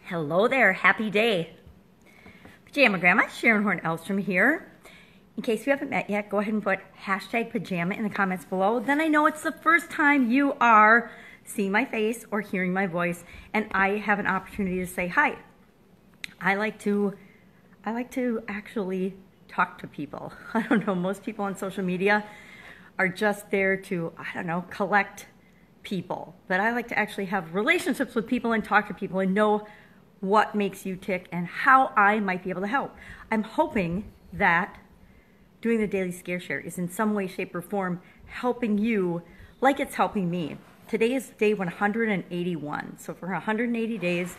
Hello there, happy day. Pajama Grandma, Sharon Horne-Ellstrom here. In case you haven't met yet, go ahead and put hashtag pajama in the comments below. Then I know it's the first time you are seeing my face or hearing my voice, and I have an opportunity to say hi. I like to actually talk to people. I don't know, most people on social media are just there to, collect people. But I like to actually have relationships with people and talk to people and know what makes you tick and how I might be able to help. I'm hoping that doing the daily scare share is in some way, shape, or form helping you like it's helping me. Today is day 181. So for 180 days,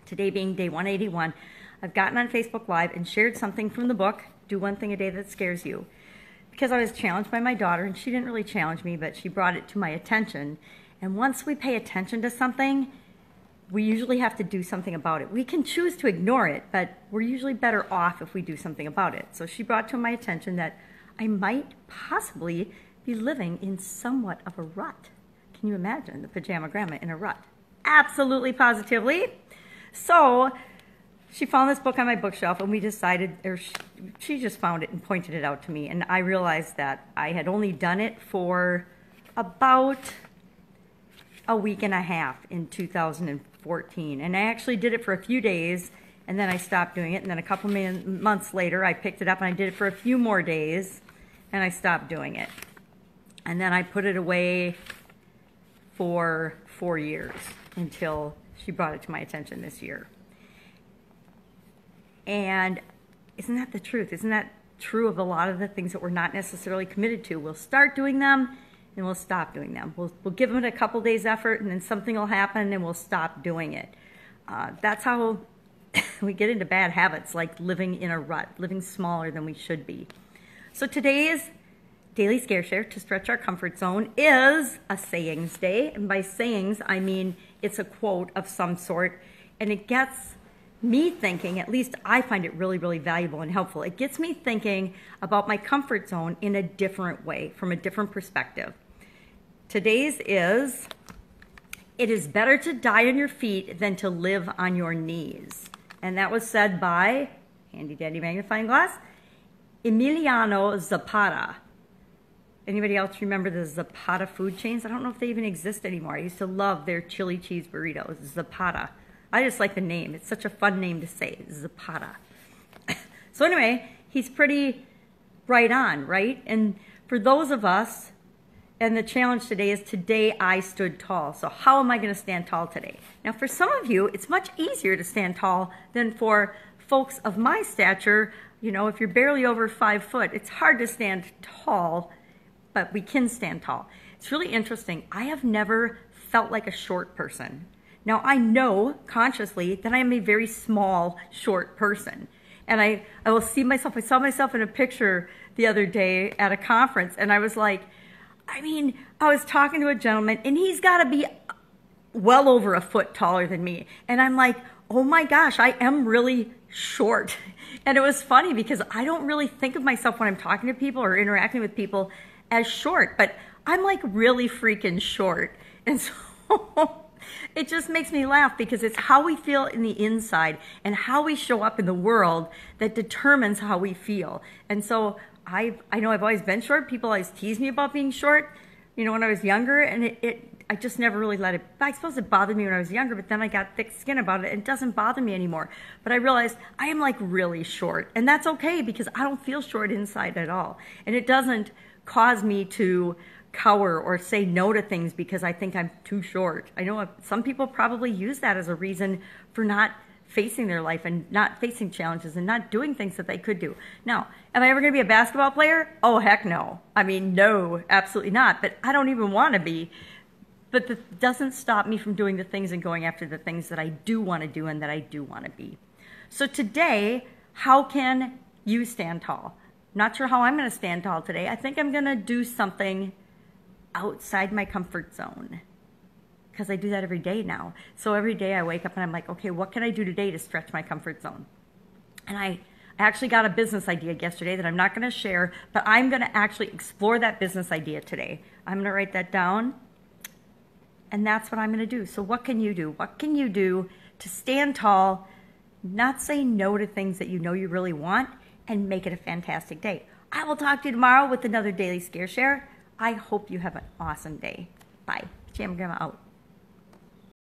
today being day 181, I've gotten on Facebook Live and shared something from the book, Do One Thing a Day That Scares You. Because I was challenged by my daughter, and she didn't really challenge me, but she brought it to my attention. And once we pay attention to something, we usually have to do something about it. We can choose to ignore it, but we're usually better off if we do something about it. So she brought to my attention that I might possibly be living in somewhat of a rut. Can you imagine the Pajama Grandma in a rut? Absolutely, positively. So she found this book on my bookshelf, and we decided, or she just found it and pointed it out to me, and I realized that I had only done it for about a week and a half in 2014, and I actually did it for a few days, and then I stopped doing it, and then a couple months later I picked it up and I did it for a few more days, and I stopped doing it, and then I put it away for 4 years until she brought it to my attention this year. And isn't that the truth? Isn't that true of a lot of the things that we're not necessarily committed to? We'll start doing them and we'll stop doing them. We'll give them a couple days effort, and then something will happen and we'll stop doing it. That's how we get into bad habits, like living in a rut, living smaller than we should be. So today's daily scare share to stretch our comfort zone is a sayings day. And by sayings, I mean it's a quote of some sort, and it gets me thinking, at least I find it really, really valuable and helpful. It gets me thinking about my comfort zone in a different way, from a different perspective. Today's is, it is better to die on your feet than to live on your knees. And that was said by, handy dandy magnifying glass, Emiliano Zapata. Anybody else remember the Zapata food chains? I don't know if they even exist anymore. I used to love their chili cheese burritos, Zapata. I just like the name. It's such a fun name to say, Zapata. So anyway, he's pretty right on, right? And for those of us, and the challenge today is today I stood tall. So how am I going to stand tall today? Now for some of you, it's much easier to stand tall than for folks of my stature. You know, if you're barely over 5 foot, it's hard to stand tall, but we can stand tall. It's really interesting. I have never felt like a short person. Now, I know consciously that I am a very small, short person. And I will see myself, I saw myself in a picture the other day at a conference, and I was like, I was talking to a gentleman, and he's got to be well over a foot taller than me. And I'm like, oh my gosh, I am really short. And it was funny because I don't really think of myself when I'm talking to people or interacting with people as short, but I'm like really freaking short. And so it just makes me laugh because it's how we feel in the inside and how we show up in the world that determines how we feel. And so I know I've always been short. People always tease me about being short, you know, when I was younger, and I just never really let it, I suppose it bothered me when I was younger, but then I got thick skin about it and it doesn't bother me anymore. But I realized I am like really short, and that's okay because I don't feel short inside at all. And it doesn't cause me to cower or say no to things because I think I'm too short. I know some people probably use that as a reason for not facing their life and not facing challenges and not doing things that they could do. Now, am I ever going to be a basketball player? Oh, heck no. I mean, no, absolutely not. But I don't even want to be. But that doesn't stop me from doing the things and going after the things that I do want to do and that I do want to be. So today, how can you stand tall? Not sure how I'm going to stand tall today. I think I'm going to do something outside my comfort zone, because I do that every day now. So every day I wake up and I'm like, okay, what can I do today to stretch my comfort zone? And I actually got a business idea yesterday that I'm not going to share, but I'm going to actually explore that business idea today. I'm going to write that down. And that's what I'm going to do. So what can you do? What can you do to stand tall, not say no to things that you know you really want, and make it a fantastic day? I will talk to you tomorrow with another Daily Scare Share. I hope you have an awesome day. Bye. Jam Grandma out.